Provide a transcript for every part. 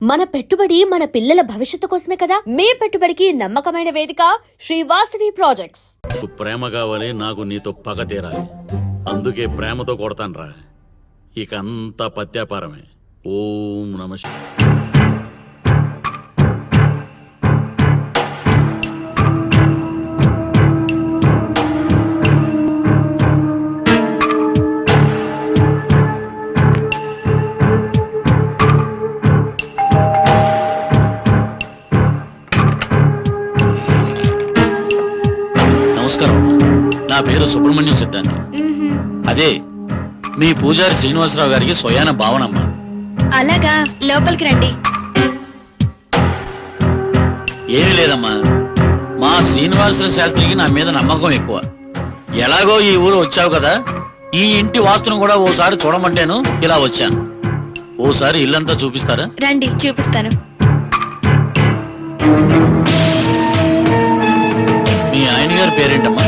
మన పెట్టుబడి మన పిల్లల భవిష్యత్తు కోసమే కదా. మీ పెట్టుబడికి నమ్మకమైన వేదిక శ్రీవాసవి ప్రాజెక్ట్స్. ప్రేమ కావాలి, నాకు నీతో పగ తీరాలి. అందుకే ప్రేమతో కొడతాన్రా. ఇక అంతా పత్యాపారమే. ఓం నమః. నమస్కారం. నా పేరు సుబ్రహ్మణ్యం సిద్ధాంతి. అదే మీ పూజారి శ్రీనివాసరావు గారికి స్వయాన భావనమ్మ. అలాగా, లోపలికి రండి. ఏమీ లేదమ్మా, మా శ్రీనివాసరావు శాస్త్రికి నా మీద నమ్మకం ఎక్కువ. ఎలాగో ఈ ఊరు వచ్చావు కదా, ఈ ఇంటి వాస్తును కూడా ఓసారి చూడమంటేను ఇలా వచ్చాను. ఓసారి ఇల్లంతా చూపిస్తారా? రండి, చూపిస్తాను. మీ ఆయన గారి పేరేంటమ్మా?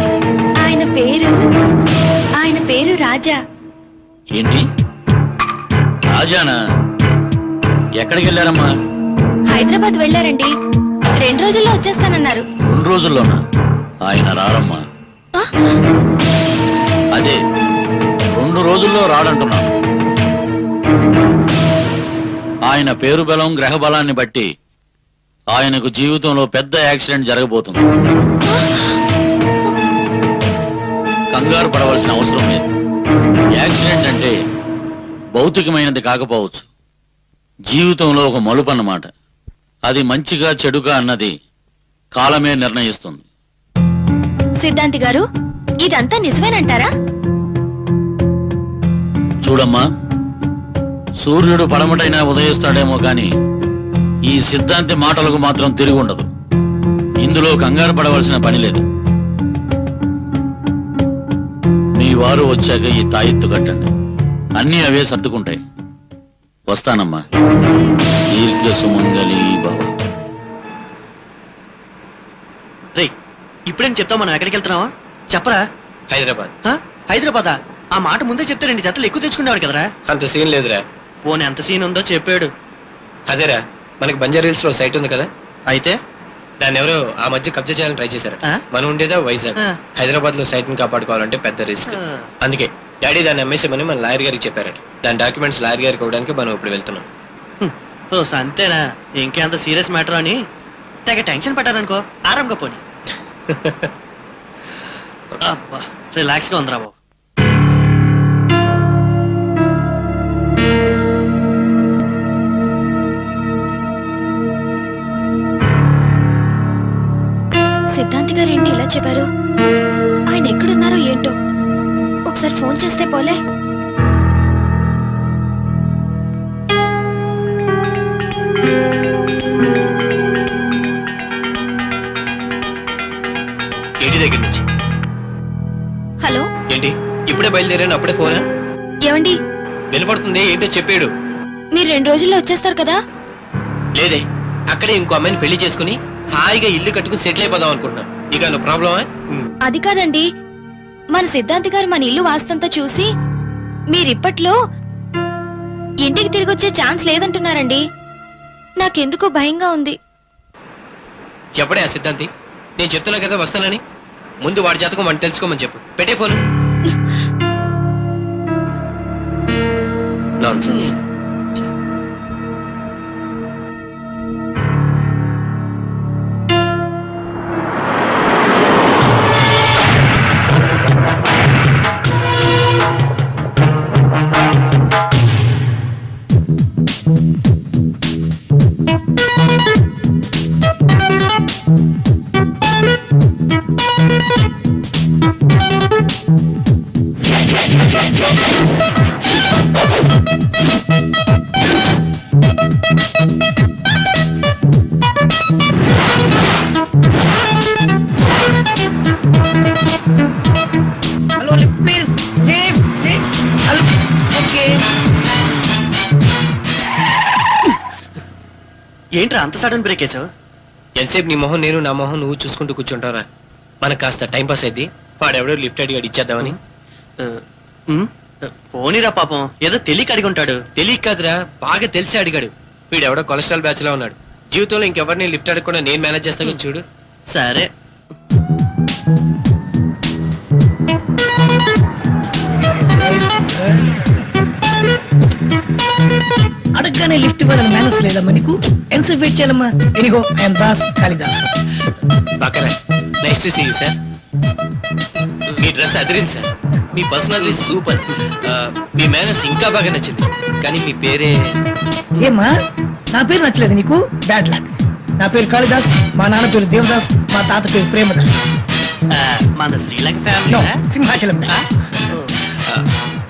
ఆయన పేరు రాజా. ఏంటి రాజానా? ఎక్కడికి వెళ్ళారమ్మా? హైదరాబాద్ వెళ్ళారండి. 2 రోజుల్లో వచ్చేస్తానన్నారు. 2 రోజుల్లోనా? ఆయన రారమ్మా. అదే 2 రోజుల్లో రాడంటున్నాను. ఆయన పేరు బలం, గ్రహ బలాన్ని బట్టి ఆయనకు జీవితంలో పెద్ద యాక్సిడెంట్ జరగబోతుంది. కంగారు పడవలసిన అవసరం లేదు. యాక్సిడెంట్ అంటే భౌతికమైనది కాకపోవచ్చు, జీవితంలో ఒక మలుపు అన్నమాట. అది మంచిగా చెడుగా అన్నది కాలమే నిర్ణయిస్తుంది. సిద్ధాంతి గారు, ఇదంతా నిజమేనంటారా? చూడమ్మా, సూర్యుడు పడమటైనా ఉదయిస్తాడేమో గాని ఈ సిద్ధాంతి మాటలకు మాత్రం తిరిగి ఉండదు. ఇందులో కంగారు పడవలసిన పని లేదు. మీ వారు వచ్చాక ఈ తాయెత్తు కట్టండి, అన్నీ అవే సర్దుకుంటాయి. వస్తానమ్మా. దీర్ఘ సుమంగళి భవ. రే, ఇప్పుడేం చెప్తావు? మనం ఎక్కడికి వెళ్తున్నావా చెప్పరా? హైదరాబాద్. హైదరాబాదా? ఆ మాట ముందే చెప్తే 2 జతలు ఎక్కువ తెచ్చుకునేవాడు కదరా. అంత సీన్ లేదురా. పోనీ ఎంత సీన్ ఉందో చెప్పాడు. అదేరా, మనకి బంజారా హిల్స్ లో సైట్ ఉంది కదా, అయితే దాన్ని ఎవరో ఆ మధ్య కబ్జా చేయాలని ట్రై చేశారు. మనం ఉండేదా వైజాగ్. హైదరాబాద్ లో సైట్ ని కాపాడుకోవాలంటే పెద్ద రిస్క్. అందుకే డాడీ దాన్ని అమ్మేసామని మన లాయర్ గారికి చెప్పారట. దాని డాక్యుమెంట్స్ లాయర్ గారికి ఇవ్వడానికి మనం ఇప్పుడు వెళ్తున్నాం. ఓ అంతేనా? ఇంకేంత సీరియస్ మ్యాటర్ అని తెగ టెన్షన్ పడ్డారనుకో, ఆరాంగా పోనీ. అబ్బా, రిలాక్స్ గా ఉందిరా బాబు. సిద్ధాంతి గారు ఏంటి ఇలా చెప్పారు? ఆయన ఎక్కడున్నారో ఏంటో. ఒకసారి ఫోన్ చేస్తే పోలే. ఏంటి దగ్గర నుంచి? హలో, ఏంటి ఇప్పుడే బయలుదేరాను, అప్పుడే ఫోనా? ఏమండి, వినపడుతుంది. ఏంటో చెప్పాడు. మీరు 2 రోజుల్లో వచ్చేస్తారు కదా? లేదే, అక్కడే ఇంకో అమ్మాయిని పెళ్లి చేసుకుని హాయిగా ఇల్లు కట్టుకుని సెటిల్ అయిపోదాం అనుకుంటున్నాను. ఇక నువ్వు ప్రాబ్లమా? అది కాదండి, మన సిద్ధాంతి గారు మన ఇల్లు వాస్తంతా చూసి మీరిప్పట్లో ఇంటికి తిరిగి వచ్చే ఛాన్స్ లేదంటున్నారండి. నాకెందుకో భయంగా ఉంది. చెప్పడే ఆ సిద్ధాంతి. నేను చెప్తున్నా కదా వస్తానని. ముందు వాడి జాతకం వాడిని తెలుసుకోమని చెప్పు. పెట్టే ఫోన్. నాన్సెన్స్. ఏంట్రా అంత సడన్ బ్రేక్ వేసావు? ఎంతసేపు నీ మొహం నేను, నా మొహం నువ్వు చూసుకుంటూ కూర్చుంటారా? మనకు కాస్త టైం పాస్ అయితే వాడెవడో లిఫ్ట్ అడిగాడు, ఇచ్చేద్దామని. పోనీరా పాపం, ఏదో తెలియక అడిగి ఉంటాడు. తెలియక కాదురా, బాగా తెలిసి అడిగాడు. వీడెవడో కొలెస్ట్రాల్ బ్యాచ్ లో ఉన్నాడు. జీవితంలో ఇంకెవరిని లిఫ్ట్ అడగకుండా నేను మేనేజ్ చేస్తాను చూడు. సరే అడగగానే లిఫ్ట్ ఇవ్వాలని మేనస్ లేదమ్మా నీకు. ఎంతసేపు వెయిట్ చేయాలమ్మా? ఎనిగో ఐఎమ్ దాస్ కాళిదాస్. పక్కన నెక్స్ట్ సీ యూ సార్. మీ డ్రెస్ అదిరింది సార్. మీ పర్సనాలిటీ సూపర్. మీ మేనస్ ఇంకా బాగా నచ్చింది. కానీ మీ పేరే ఏమ్మా నా పేరు నచ్చలేదు నీకు? Bad luck. నా పేరు కాళిదాస్, మా నాన్న పేరు దేవదాస్, మా తాత పేరు ప్రేమదాస్. మన శ్రీలంక No, ఫ్యామిలీ సింహాచలం.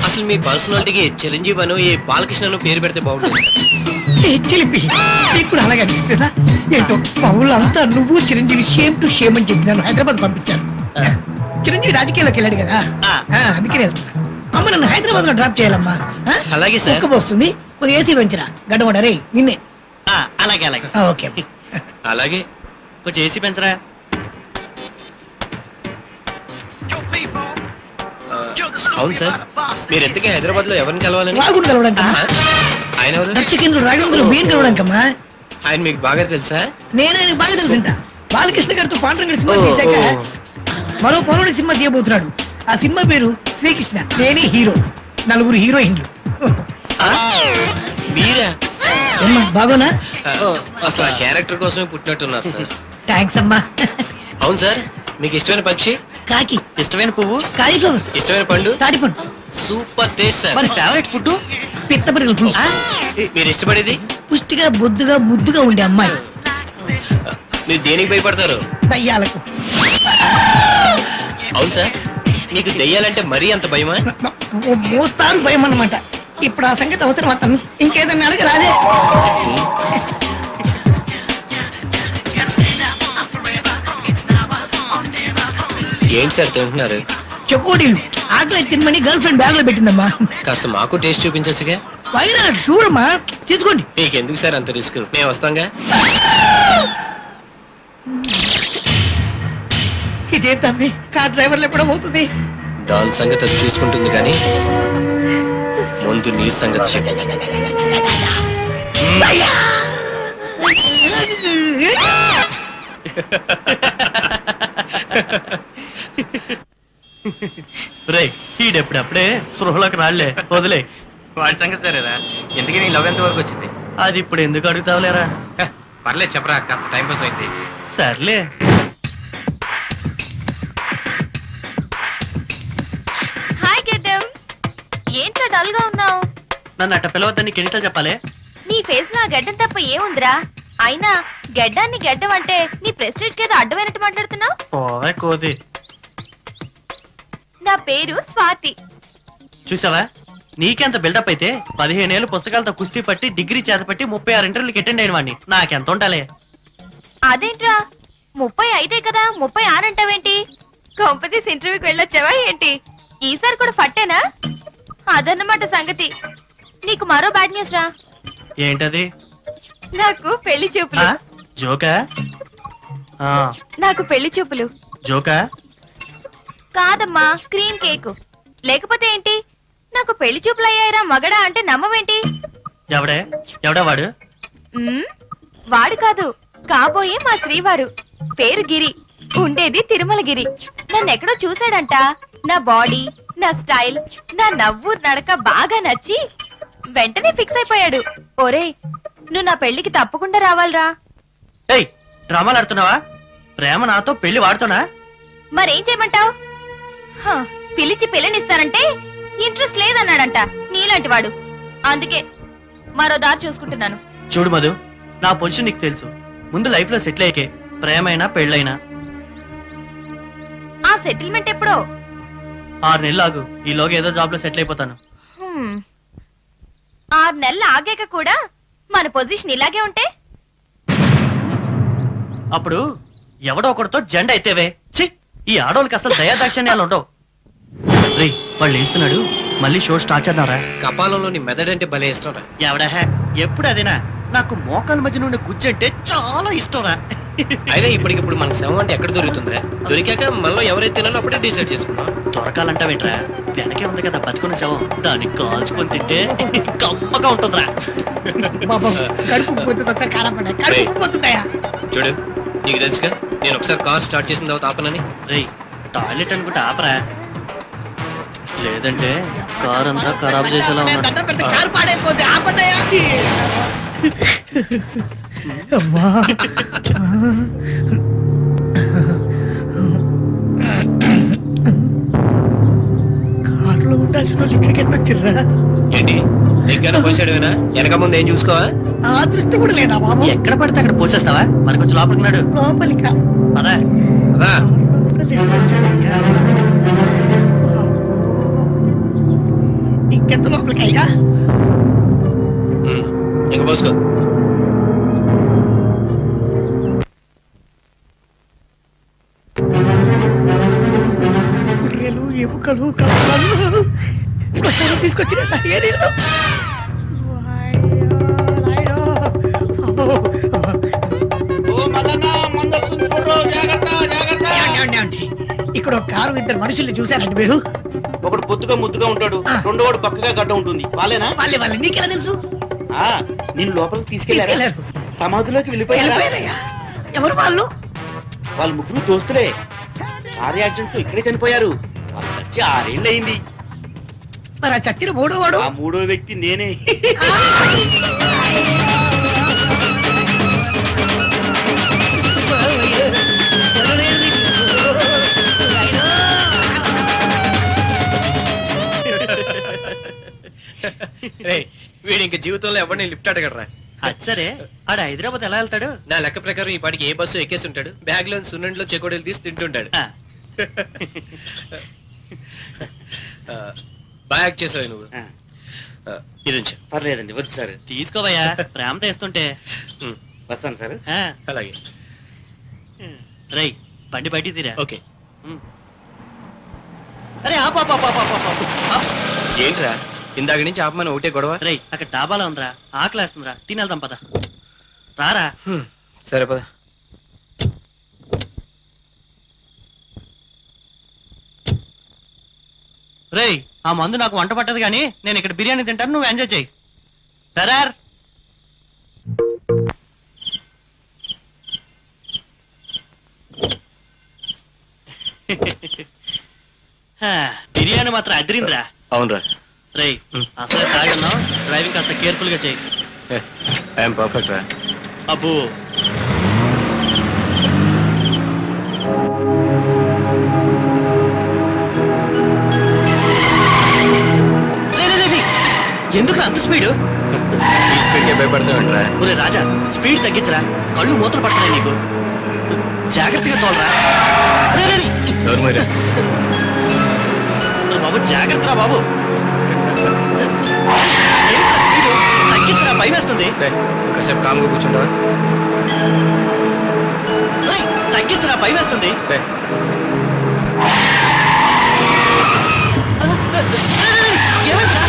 అసలు మీ పర్సనాలిటీకి చిరంజీవి అను ఈ బాలకృష్ణను పేరు పెడితే బాగుంటుంది. చిలిపి నీకు కూడా అలాగే అనిపిస్తుందా? ఏంటో మా ఊళ్ళో అంతా నువ్వు చిరంజీవి షేమ్ టు షేమ్ అని చెప్పి నన్ను హైదరాబాద్ పంపించాను. చిరంజీవి రాజకీయాల్లోకి వెళ్ళాడు కదా, అందుకే వెళ్తున్నా. అమ్మ నన్ను హైదరాబాద్ లో డ్రాప్ చేయాలమ్మా. అలాగే సార్. వస్తుంది కొద్దిగా ఏసీ పెంచరా గడ్డమడరే నిన్నే. అలాగే అలాగే ఓకే అలాగే కొంచెం ఏసీ పెంచరా. అవును సార్, మీరు ఎంతకీ హైదరాబాద్ లో ఎవరిని కలవాలని? రాగుడు కలవడానికి ఆ? ఆయన ఎవరు? దర్శకేంద్రుడు రాఘవేంద్రుడు బియ్యం కలవడానికమ్మా. ఆయన మీకు బాగా తెలుసా? నేను ఆయనకు బాగా తెలుసుంట. బాలకృష్ణ గారితో పాండురంగడి సినిమా తీశాక మరో పౌరుడి సినిమా తీయబోతున్నాడు. ఆ సినిమా పేరు శ్రీకృష్ణ. నేనే హీరో, నలుగురు హీరోయిన్లు. మీరా? ఏమ్మా బాగోనా? అసలు ఆ క్యారెక్టర్ కోసమే పుట్టినట్టున్నారు సార్. థ్యాంక్స్ అమ్మా. అవును సార్, మీకు ఇష్టమైన పక్షి? కాకి. ఇష్టమైన పువ్వు? కాలీఫ్లవర్. ఇష్టమైన పండు? తాటిపండు. Super taste sir. మరి ఫేవరెట్ ఫుడ్? పిత్తపరిగలు పులుసు. మీరు ఇష్టపడేది? పుష్టిగా బొద్దుగా ముద్దుగా ఉండే అమ్మాయి. మీరు దేనికి భయపడతారు? దయ్యాలకు. అవును సార్, మీకు దెయ్యాలంటే మరీ అంత భయమా? మోస్తారు భయం అన్నమాట. ఇప్పుడు ఆ సంగతి అవసరం అతను ఇంకేదన్నా అడగరాదే. ఏంటి సార్ తింటున్నారు? చెకోడీలు ఆకలి తినమని గర్ల్ ఫ్రెండ్ బ్యాగ్ లో పెట్టిందమ్మా. కాస్త మాకు టేస్ట్ చూపించచ్చుగా? పైన చూడమ్మా, తీసుకోండి. మీకు ఎందుకు సార్ అంత రిస్క్? మేము వస్తాంగా. ఇదే తమ్మి కార్ డ్రైవర్లు ఎప్పుడో అవుతుంది. దాని సంగతి అది చూసుకుంటుంది కానీ ముందు నీ సంగతి చెప్పు. రే ఈడెప్పుడప్పుడే స్పృహలోకి రాళ్లే, వదిలే. వాడి సంగతి సరేరా. ఎందుకని నీ లవ్ ఎంత వరకు వచ్చింది? అది ఇప్పుడు ఎందుకు అడుగుతావులేరా? పర్లేదు చెప్పరా, కాస్త టైం పాస్ అయింది. సర్లే. హాయ్ గెడ్డం, ఏంట్రా డల్ గా ఉన్నావు? నన్ను అట్ట పిలవద్దని నీకు ఎన్నిసార్లు చెప్పాలి? నీ ఫేస్ లో ఆ గడ్డం తప్ప ఏముందిరా? అయినా గడ్డాన్ని గడ్డం అంటే నీ ప్రెస్టేజ్ కేదో అడ్డమైనట్టు మాట్లాడుతున్నావు. ఓవే కోది. నా పేరు స్వాతి. చూసావా, నీకెంత బిల్డప్ అయితే 15 ఏళ్ళు పుస్తకాలతో కుస్తీ పట్టి డిగ్రీ చేతపట్టి 36 ఇంటర్వ్యూలకి అటెండ్ అయిన వాడిని నాకెంత ఉండాలి? అదేంట్రా 35 కదా 30 ఆనంటావేంటి? కాంపిటీస్ ఇంటర్వ్యూకి వెళ్ళొచ్చావా ఏంటి? ఈసారి కూడా ఫట్టేనా? అదన్నమాట సంగతి. నీకు మరో బ్యాడ్ న్యూస్ రా. ఏంటది? నాకు పెళ్లి చూపులు. జోకా? నాకు పెళ్లి చూపులు జోకా? కాదమ్మా, క్రీమ్ కేక్. లేకపోతే ఏంటి? నాకు పెళ్లి చూపులు అయ్యాయిరా మగడా అంటే నమ్మవేంటి? ఎవడా వాడు? వాడు కాదు, కాబోయే మా శ్రీవారు. పేరు గిరి, ఉండేది తిరుమల గిరి. నన్నెక్కడో చూశాడంట. నా బాడీ, నా స్టైల్, నా నవ్వు నడక బాగా నచ్చి వెంటనే ఫిక్స్ అయిపోయాడు. ఒరే, నువ్వు నా పెళ్లికి తప్పకుండా రావాలిరా. ఏయ్, డ్రామాలు ఆడుతున్నావా? ప్రేమ నాతో, పెళ్లి వాడుతున్నా? మరేం చేయమంటావు? పిలిచి పిల్లనిస్తానంటే ఇంట్రెస్ట్ లేదన్నాడంట నీలాంటి వాడు. అందుకే మరో దారి చూసుకుంటున్నాను. చూడు మధు, నా పొజిషన్ నీకు తెలుసు. ముందు లైఫ్ లో సెటిల్ అయ్యకే ప్రేమైనా పెళ్ళైనా. ఆ సెటిల్మెంట్ ఎప్పుడో? 6 నెలలు ఆగు, ఈలోగా ఏదో జాబ్ లో సెటిల్ అయిపోతాను. 6 నెలలు ఆగాక కూడా మన పొజిషన్ ఇలాగే ఉంటే అప్పుడు ఎవడో ఒకటితో జెండా అయితేవే. ఛీ, ఈ ఆడోళ్ళకి అసలు దయాదాక్షిణ్యాలు ఉండవు. రే, వాళ్ళు వేస్తున్నాడు, మళ్ళీ షో స్టార్ట్ చేద్దాంరా. కపాలంలోని మెదడంటే భలే ఇష్టం రా. ఎవడా ఎప్పుడు అదేనా? నాకు మోకాల మధ్య నుండి గుజ్జు అంటే చాలా ఇష్టంరా. అయినా ఇప్పటికిప్పుడు మనకు శవం అంటే ఎక్కడ దొరుకుతుందిరా? దొరికాక మనలో ఎవరైతే తినాలో అప్పుడే డిసైడ్ చేసుకుంటాం. దొరకాలంటావేంట్రా? వెనకే ఉంది కదా బతుకున్న శవం, దాన్ని కాల్చుకొని తింటే గొప్పగా ఉంటుందిరా. బాబా కడుపు పోతుంది, ఒకసారి కారం పడ్డా కడుపు పోతుందయ్యా. చూడు, నీకు తెలుసుగా నేను ఒకసారి కార్ స్టార్ట్ చేసిన తర్వాత ఆపనని. రేయ్, టాయిలెట్ అనుకుంటే ఆపరా, లేదంటే కార్ అంతా ఖరాబ్ చేసేలా ఉన్నాడు. దండం పెడితే కారు పాడైపోద్ది, ఆపండయ్యా. అమ్మా కారులో ఉండాల్సిన వాళ్ళు ఇక్కడికి వచ్చిర్రా? ఏంటి ఎక్కడ పోసాడువేనా? వెనక ముందు ఏం చూసుకోవా? ఆ దృష్టి కూడా లేదా బాబు? ఎక్కడ పడితే అక్కడ పోసేస్తావా? మరి కొంచెం లోపలికి నాడు. లోపలిక అదా అదా ఇంకెంత లోపలికి అయ్యా? ఇంక పోసుకో. గుర్రెలు, ఎముకలు, కప్పలు శ్మశానం తీసుకొచ్చిన ఏరీలు. ఇక్కడ ఒక కారు ఇద్దరు మనుషుల్ని చూశారండి మీరు? ఒకడు పొద్దుగా ముద్దుగా ఉంటాడు, రెండో వాడు పక్కగా గడ్డ ఉంటుంది. వాళ్ళేనా? వాళ్ళే నీకెలా తెలుసు? ఆ నిన్ను లోపలికి తీసుకెళ్లారా? తీసుకెళ్లారు. సమాధిలోకి వెళ్ళిపోయారా? వెళ్ళిపోయారయ్యా. ఎవరు వాళ్ళు? వాళ్ళ ముగ్గురు దోస్తులే. కారు యాక్సిడెంట్ లో ఇక్కడే చనిపోయారు. వాళ్ళు చచ్చి 6 ఏళ్ళు అయింది. మరి ఆ చచ్చిన మూడో వాడు? ఆ మూడో వ్యక్తి నేనే. వీడు ఇంక జీవితంలో ఎవరిని లిఫ్ట్ అడగడరా. అది సరే, ఆడ హైదరాబాద్ ఎలా వెళ్తాడు? నా లెక్క ప్రకారం ఈ పాటికి ఏ బస్సు ఎక్కేసి ఉంటాడు, బ్యాగ్ లో సున్నండిలో చెకోడీలు తీసి తింటుంటాడు. ఆ, బాగా యాక్ట్ చేసావు నువ్వు. ఆ, ఇది ఉంచు. పర్లేదండి, వద్దు సార్. తీసుకోవయ్యా, ప్రేమతో ఇస్తుంటే. వస్తాను సార్. ఆ, అలాగే. రేయ్, బండి బయటికి తీరా. ఓకే. అరే ఆపు, ఆపు, ఆపు, ఆపు, ఆపు, ఆపు. ఆపు. ఏంట్రా ఇందాక నుంచి ఆపమని ఒకటే గొడవ? రేయ్, అక్కడ డాబాలో ఉందిరా, ఆకలేస్తుందిరా, తినేద్దాం పద. రారా. సరే పద. రేయ్, ఆ మందు నాకు వంట పట్టదు కానీ నేను ఇక్కడ బిర్యానీ తింటాను, నువ్వు ఎంజాయ్ చేయి. సరార్. బిర్యానీ మాత్రం అదిరిందిరా. అవునరా. రేయ్, అసలు తాగన్నావు, డ్రైవింగ్ కాస్త కేర్ఫుల్ గా చేయి. ఐఎమ్ పర్ఫెక్ట్ రా. అబ్బో, ఎందుకు అంత స్పీడ్? ఈ స్పీడ్కే భయపడతావేంట్రా? ఒరే రాజా, స్పీడ్ తగ్గించరా, కళ్ళు మూతలు పడుతున్నాయి నీకు. జాగ్రత్తగా తోలరా. రే, రే, రే. ఎవరు మరి? ఒరే బాబు, జాగ్రత్తరా బాబు. ఏంట్రా స్పీడు? తగ్గించరా, భయం వేస్తుంది. కాసేపు కామ్గా కూర్చుంటావా? ఒరేయ్, తగ్గించరా, భయం వేస్తుంది. ఏమైందిరా?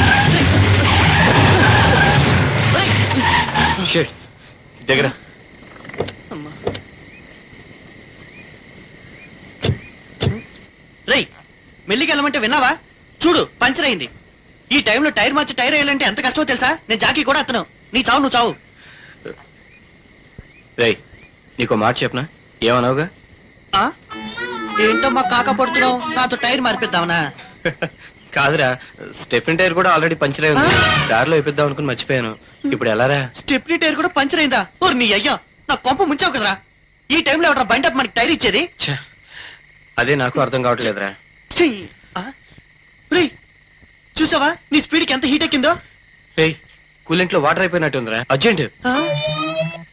షిట్. దగ్గర రేయ్, మెల్లికి వెళ్ళమంటే విన్నావా? చూడు, పంచర్ అయింది. ఈ టైంలో టైర్ మార్చి టైర్ వేయాలంటే ఎంత కష్టమో తెలుసా? నేను జాకీ కూడా అత్తను. నీ చావు నువ్వు చావు. రేయ్, నీకో మాట చెప్పనా? ఏమన్నావుగా? ఆ? ఏంటో మా కాక పడుతున్నావు, నాతో టైర్ మార్పిద్దామనా? కాదురా, స్టెఫిన్ టైర్ కూడా ఆల్రెడీ పంచర్ అయి ఉంది. దారిలో వేపిద్దాం అనుకుని మర్చిపోయాను. ఇప్పుడు ఎలారా? స్టెప్నీ టైర్ కూడా పంచర్ అయిందా? ఓర్ నీ అయ్యా, నా కొంప ముంచావు కదరా. ఈ టైంలో ఎవడ బండి అప్ మనకి టైర్ ఇచ్చేది? ఛే, అదే నాకు అర్థం కావట్లేదురా. ఛీ! ఆ? రేయ్, చూసావా నీ స్పీడ్ కి ఎంత హీట్ ఎక్కిందో? రేయ్, కూలింట్లో వాటర్ అయిపోయినట్టుందిరా, అర్జెంట్. ఆ?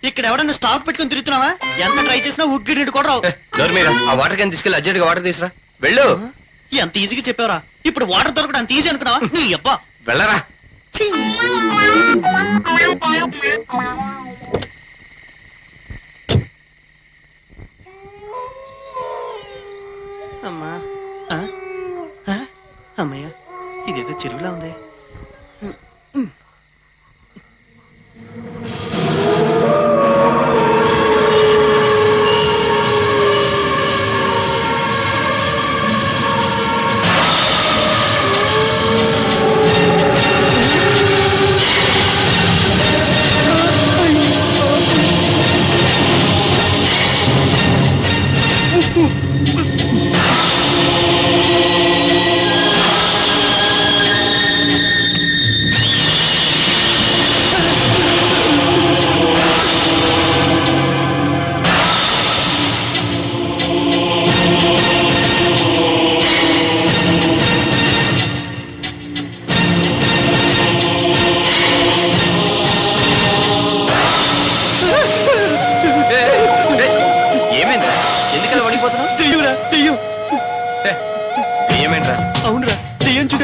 ఇక్కడ ఎవడన్నా స్టాక్ పెట్టుకుని తిరుగుతున్నావా? ఎంత ట్రై చేసినా ఉగ్గి నీడు కూడా రావు. డోర్ మీద ఆ వాటర్ క్యాన్ తీసుకెళ్ళి అర్జెంట్ గా వాటర్ తీసురా. వెళ్ళు. ఎంత ఈజీగా చెప్పావరా? ఇప్పుడు వాటర్ దొరకడం అంత ఈజీ అనుకున్నావా? నీ అబ్బా. వెళ్ళరా. ఛీ! అమ్మా. ఆ? ఆ? అమ్మయ్య, ఇదేదో చెరువులా ఉంది.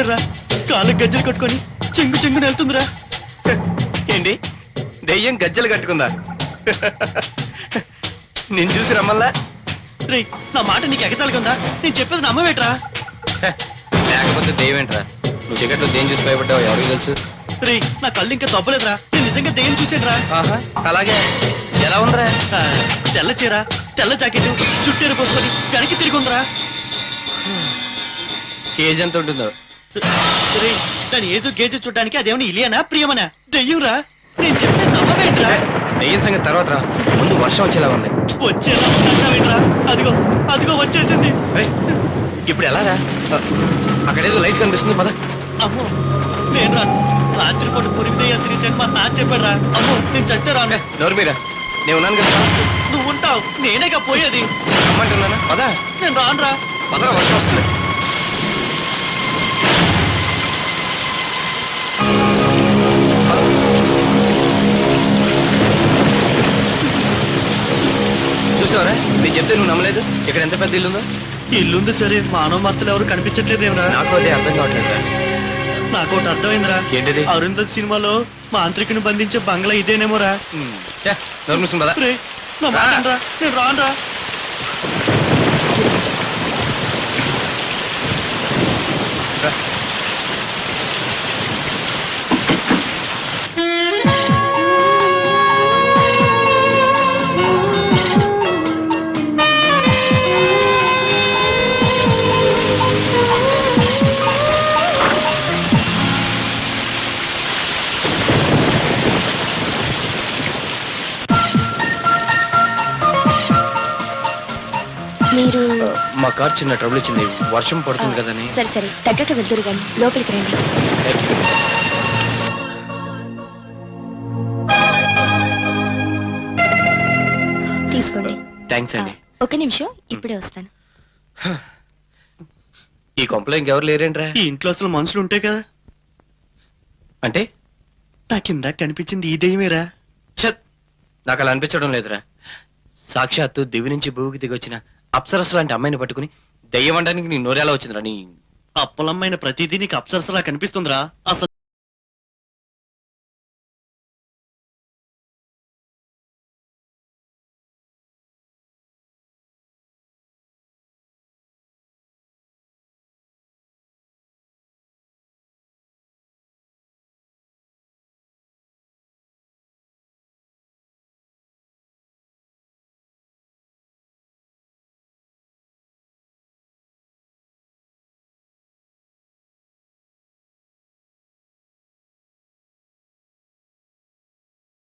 వచ్చాడురా, కాళ్ళకి గజ్జలు కట్టుకొని చెంగు చెంగుని వెళ్తుందిరా. ఏంటి దెయ్యం గజ్జలు కట్టుకుందా? నేను చూసి రమ్మల్లా? రే, నా మాట నీకు ఎగతాలిగా ఉందా? నేను చెప్పేది నమ్మవేట్రా? లేకపోతే దెయ్యం ఏంట్రా? నువ్వు చీకట్లో దెయ్యం చూసి భయపడ్డావు, ఎవరికి తెలుసు? రే, నా కళ్ళు ఇంకా తప్పలేదురా, నేను నిజంగా దెయ్యం చూసాడురా. ఆహా, అలాగే. ఎలా ఉందిరా? తెల్ల చీర, తెల్ల జాకెట్, చుట్టేరు పోసుకొని వెనక్కి తిరిగి ఉందిరా. కేజీ ఎంత ఉంటుందో? రే, దాని ఏదో గేజు చూడడానికి అదేమన్నా ఇలియనా ప్రియమనా? దెయ్యంరా, నేను చెప్తే నమ్మవేంట్రా? దెయ్యం సంగతి తర్వాత రా, ముందు వర్షం వచ్చేలా ఉంది. వచ్చేలా ఉందంటావేంట్రా? అదిగో అదిగో వచ్చేసింది. ఏయ్, ఇప్పుడు ఎలా రా? అక్కడేదో లైట్ కనిపిస్తుంది, పద. అమ్మో, నేను రాను. రాత్రిపూట పొరిమి దెయ్యాలు తిరిగితే మా నాన్న చెప్పాడురా. అమ్మో, నేను చస్తే రాను. నోరు మీరా, నేను ఉన్నాను కదా. నువ్వు ఉంటావు, నేనేగా పోయేది. రమ్మంటున్నానా? పద. నేను రానురా. పదరా, వర్షం వస్తుంది. పద. చూసావరా, నేను చెప్తే నువ్వు నమ్మలేదు. ఇక్కడ ఎంత పెద్ద ఇల్లుందో. ఇల్లుంది సరే, మానవ మార్తలు ఎవరు కనిపించట్లేదేమరా? నాకు అదే అర్థం కావట్లేదు. నాకు ఒకటి అర్థమైందిరా. ఏంటిది? అరుంధతి సినిమాలో మాంత్రికుని బంధించే బంగ్లా ఇదేనేమోరా. నోరు మూసుకుని పద. రే, నా మాట వినరా, నేను రానురా. రా. మీరు మా కార్ చిన్న ట్రబుల్ ఇచ్చింది, వర్షం పడుతుంది కదని. సరే సరే, తగ్గక వెళ్తురు గాని లోపలికి రండి. తీసుకోండి. థ్యాంక్స్ అండి. ఒక నిమిషం, ఇప్పుడే వస్తాను. ఈ కొంపలో ఇంకెవరు లేరేంట్రా? ఈ ఇంట్లో అసలు మనుషులు ఉంటాయి కదా. అంటే నా కింద కనిపించింది ఈ దెయ్యమేరా. ఛత్, నాకు అలా అనిపించడం లేదురా. సాక్షాత్తు దివి నుంచి భూమికి దిగొచ్చిన అప్సరస్ లాంటి అమ్మాయిని పట్టుకుని దెయ్యం అనడానికి నీ నోరేలా వచ్చిందిరా? నీ అప్పలమ్మైన ప్రతిదీ నీకు అప్సరసలా కనిపిస్తుందిరా. అసలు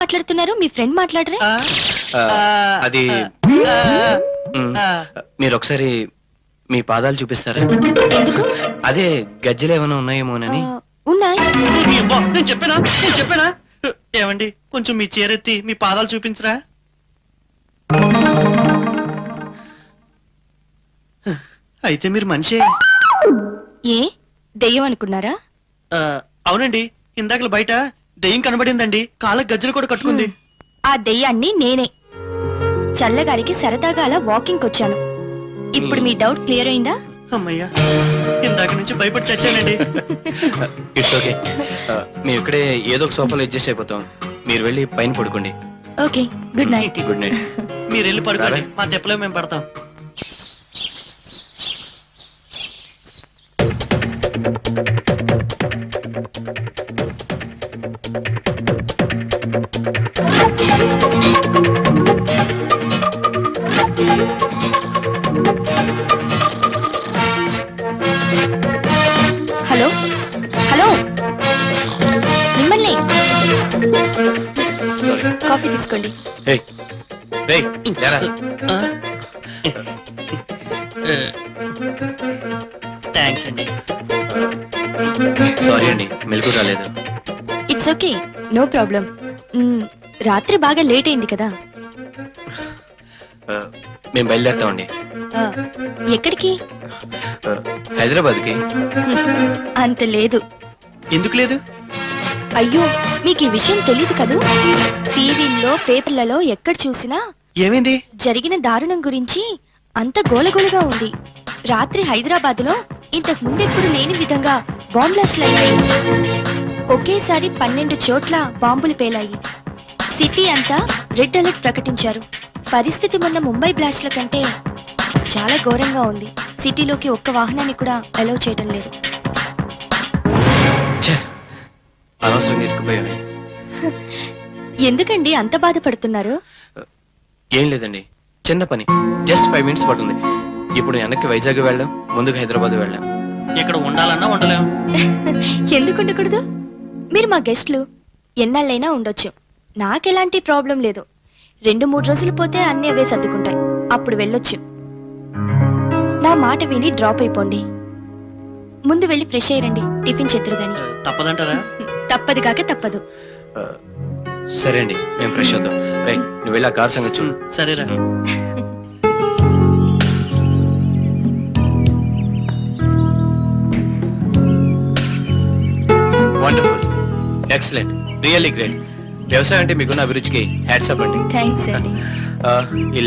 మాట్లాడుతున్నారు, మీ ఫ్రెండ్ మాట్లాడరే? అది మీరు ఒకసారి మీ పాదాలు చూపిస్తారా? ఎందుకు? అదే గజ్జలు ఏమైనా ఉన్నాయేమోనని. ఉన్నాయి. నేను చెప్పానా? ఏమండి, కొంచెం మీ చీరెత్తి మీ పాదాలు చూపించరా? అయితే మీరు మనిషే. ఏ దెయ్యం అనుకున్నారా? అవునండి, ఇందాకలు బయట దెయ్యం కనబడిందండి. కాళ్ళకి గజ్జలు కూడా కట్టుకుంది. ఆ దెయ్యాన్ని నేనే. చల్లగారికి సరదాగా అలా వాకింగ్ వచ్చాను. ఇప్పుడు మీ డౌట్ క్లియర్ అయిందా? అమ్మయ్యా, ఇందాక నుంచి భయపడి చచ్చానండి. It's okay. మేము ఇక్కడే ఏదో ఒక సోఫాలో అడ్జస్ట్ అయిపోతాం. మీరు వెళ్ళి పైన పడుకోండి. Okay, good night. Good night. మీరు వెళ్ళి పడుకోండి, మా తెప్పలో మేము పడతాం. హలో హలో, మిమ్మల్ని. కాఫీ తీసుకోండి. ఏయ్, ఏయ్, లేరా. థ్యాంక్స్ అండి. సారీ అండి, మెలకు రాలేదు. It's okay, no problem. రాత్రి బాగా లేట్ అయింది కదా. మేము బయలుదేరుతామండి. ఎక్కడికి? హైదరాబాద్కి. అంత లేదు. ఎందుకు లేదు? అయ్యో, మీకు ఈ విషయం తెలీదు కదూ. టీవీల్లో పేపర్లలో ఎక్కడ చూసినా ఏమైంది? జరిగిన దారుణం గురించి అంత గోలగోలగా ఉంది. రాత్రి హైదరాబాద్ లో ఇంతకు ముందెప్పుడు లేని విధంగా బాంబ్ బ్లాస్ట్లు అయ్యాయి. ఒకేసారి 12 చోట్ల బాంబులు పేలాయి. సిటీ అంతా రెడ్ అలర్ట్ ప్రకటించారు. పరిస్థితి మొన్న ముంబై బ్లాస్ట్ల కంటే చాలా ఘోరంగా ఉంది. సిటీలోకి ఒక్క వాహనాన్ని కూడా అలౌ చేయడం లేదు. ఛే, అనవసరంగా ఇరుక్కుపోయామే. ఎందుకండి అంత బాధపడుతున్నారు? ఏం లేదండి, చిన్న పని, జస్ట్ 5 minutes పడుతుంది. ఇప్పుడు వెనక్కి వైజాగ్ వెళ్ళాం, ముందుకు హైదరాబాద్ వెళ్ళాం. ఇక్కడ ఉండాలన్నా ఉండలేం. ఎందుకు ఉండకూడదు? మీరు మా గెస్ట్లు, ఎన్నాళ్ళైనా ఉండొచ్చు. నాకెలాంటి ప్రాబ్లం లేదు. 2-3 రోజులు పోతే అన్నీ అవే సర్దుకుంటాయి. అప్పుడు వెళ్ళొచ్చు. నా మాట విని డ్రాప్ అయిపోండి. ముందు వెళ్ళి ఫ్రెష్ అయ్యండి, టిఫిన్ చేద్దరు గాని. తప్పదంటారా? తప్పదు కాక తప్పదు. ఆ, సరే అండి, మేము ఫ్రెష్ అవుతాం. రేయ్, నువ్వు వెళ్ళి ఆ కార్ సంగతి చూడు. సరేరా. Wonderful, excellent, really great. వ్యవసాయం అంటే మీకున్న అభిరుచికి హ్యాట్స్ అప్ అండి. థ్యాంక్స్ అండి. ఆ, ఈ